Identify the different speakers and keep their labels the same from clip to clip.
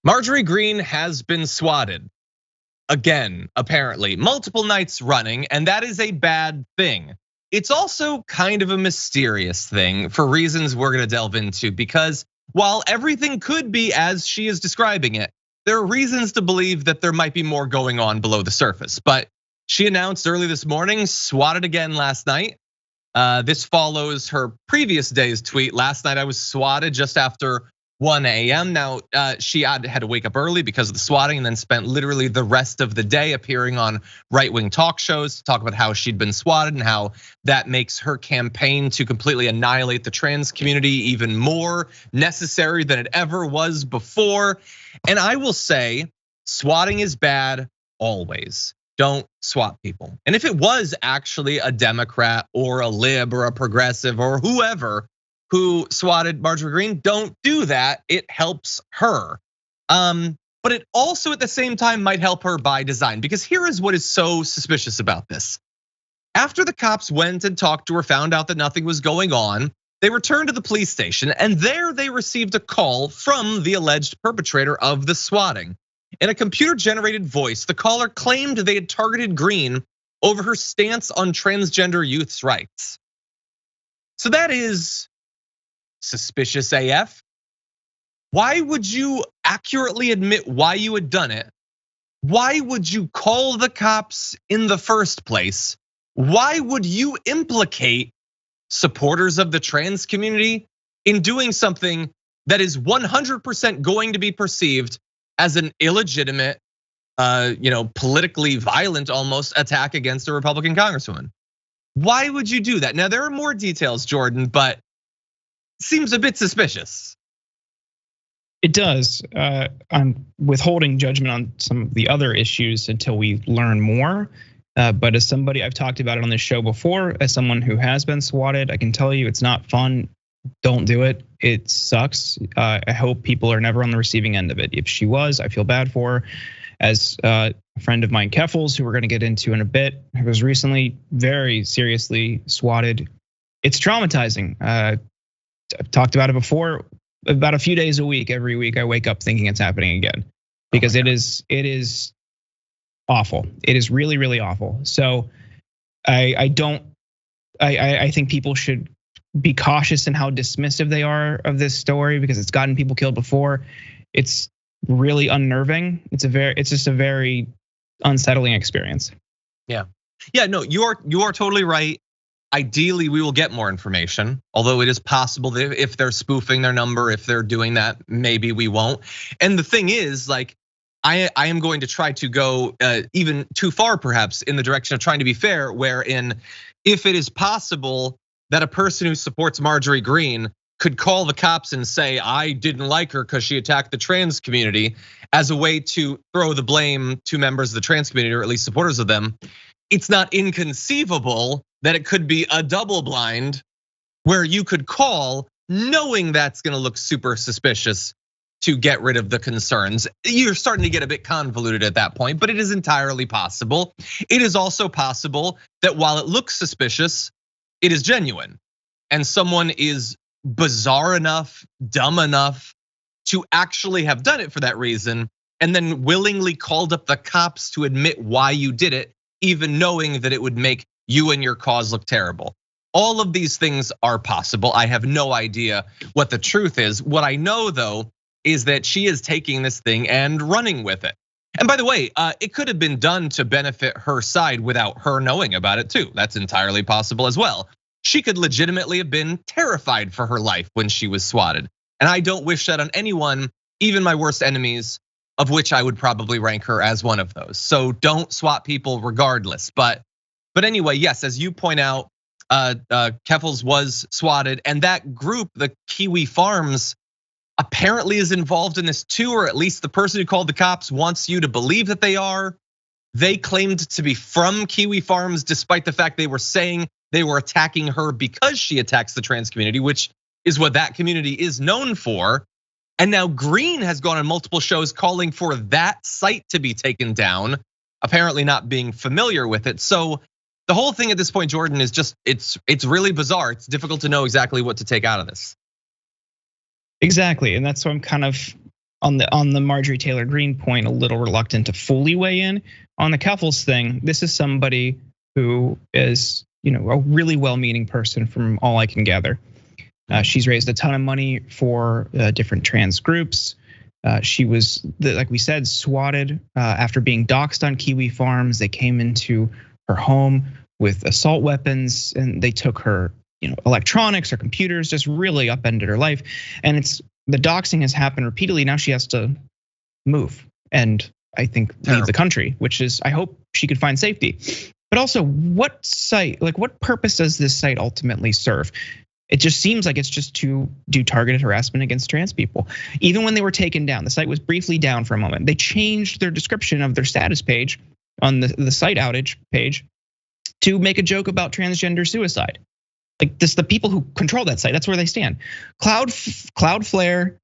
Speaker 1: Marjorie Greene has been swatted again, apparently, multiple nights running, and that is a bad thing. It's also kind of a mysterious thing for reasons we're gonna delve into, because while everything could be as she is describing it, there are reasons to believe that there might be more going on below the surface. But she announced early this morning, swatted again last night. This follows her previous day's tweet. Last night I was swatted just after 1 a.m. Now, she had to wake up early because of the swatting and then spent literally the rest of the day appearing on right-wing talk shows to talk about how she'd been swatted and how that makes her campaign to completely annihilate the trans community even more necessary than it ever was before. And I will say, swatting is bad always. Don't swat people. And if it was actually a Democrat or a lib or a progressive or whoever who swatted Marjorie Greene, don't do that. It helps her. But it also at the same time might help her by design, because here is what is so suspicious about this. After the cops went and talked to her, found out that nothing was going on, they returned to the police station, and there they received a call from the alleged perpetrator of the swatting. In a computer-generated voice, the caller claimed they had targeted Greene over her stance on transgender youth's rights. So that is suspicious AF. Why would you accurately admit why you had done it? Why would you call the cops in the first place? Why would you implicate supporters of the trans community in doing something that is 100% going to be perceived as an illegitimate, politically violent almost attack against a Republican congresswoman? Why would you do that? Now, there are more details, Jordan, but it seems a bit suspicious.
Speaker 2: It does. I'm withholding judgment on some of the other issues until we learn more. But as somebody, I've talked about it on this show before, as someone who has been swatted, I can tell you it's not fun. Don't do it. It sucks. I hope people are never on the receiving end of it. If she was, I feel bad for her. As a friend of mine, Keffels, who we're gonna get into in a bit, who was recently very seriously swatted. It's traumatizing. I've talked about it before. About a few days a week, every week, I wake up thinking it's happening again, because it is awful. It is really, really awful. So I think people should be cautious in how dismissive they are of this story, because it's gotten people killed before. It's really unnerving. It's just a very unsettling experience.
Speaker 1: Yeah, no, you are totally right. Ideally, we will get more information, although it is possible that if they're spoofing their number, if they're doing that, maybe we won't. And the thing is, like, I am going to try to go even too far, perhaps, in the direction of trying to be fair, wherein if it is possible that a person who supports Marjorie Greene could call the cops and say, I didn't like her because she attacked the trans community, as a way to throw the blame to members of the trans community, or at least supporters of them, it's not inconceivable that it could be a double blind where you could call knowing that's gonna look super suspicious to get rid of the concerns. You're starting to get a bit convoluted at that point, but it is entirely possible. It is also possible that while it looks suspicious, it is genuine, and someone is bizarre enough, dumb enough to actually have done it for that reason, and then willingly called up the cops to admit why you did it, even knowing that it would make you and your cause look terrible. All of these things are possible. I have no idea what the truth is. What I know, though, is that she is taking this thing and running with it. And by the way, it could have been done to benefit her side without her knowing about it too. That's entirely possible as well. She could legitimately have been terrified for her life when she was swatted. And I don't wish that on anyone, even my worst enemies, of which I would probably rank her as one of those. So don't swat people regardless. But anyway, yes, as you point out, Keffels was swatted, and that group, the Kiwi Farms, apparently is involved in this too, or at least the person who called the cops wants you to believe that they are. They claimed to be from Kiwi Farms, despite the fact they were saying they were attacking her because she attacks the trans community, which is what that community is known for. And now Greene has gone on multiple shows calling for that site to be taken down, apparently not being familiar with it. So the whole thing at this point, Jordan, is just, it's really bizarre. It's difficult to know exactly what to take out of this.
Speaker 2: Exactly, and that's why I'm kind of on the Marjorie Taylor Greene point, a little reluctant to fully weigh in on the Keffels thing. This is somebody who is, a really well-meaning person from all I can gather. She's raised a ton of money for different trans groups. She was, like we said, swatted after being doxxed on Kiwi Farms. They came into her home with assault weapons and they took her, electronics, her computers, just really upended her life. And the doxing has happened repeatedly. Now she has to move and I think leave the country, which is, I hope she could find safety. But also, what purpose does this site ultimately serve? It just seems like it's just to do targeted harassment against trans people. Even when they were taken down, the site was briefly down for a moment. They changed their description of their status page on the site outage page to make a joke about transgender suicide. Like this, the people who control that site, that's where they stand. Cloudflare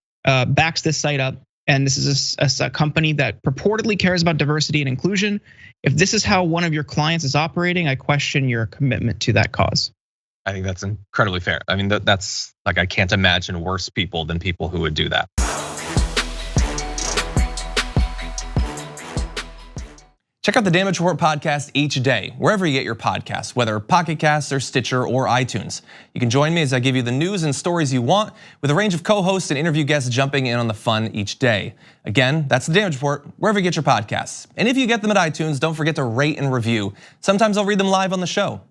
Speaker 2: backs this site up, and this is a company that purportedly cares about diversity and inclusion. If this is how one of your clients is operating, I question your commitment to that cause.
Speaker 1: I think that's incredibly fair. I mean, that's like, I can't imagine worse people than people who would do that.
Speaker 3: Check out the Damage Report podcast each day, wherever you get your podcasts, whether Pocket Casts or Stitcher or iTunes. You can join me as I give you the news and stories you want, with a range of co-hosts and interview guests jumping in on the fun each day. Again, that's the Damage Report, wherever you get your podcasts. And if you get them at iTunes, don't forget to rate and review. Sometimes I'll read them live on the show.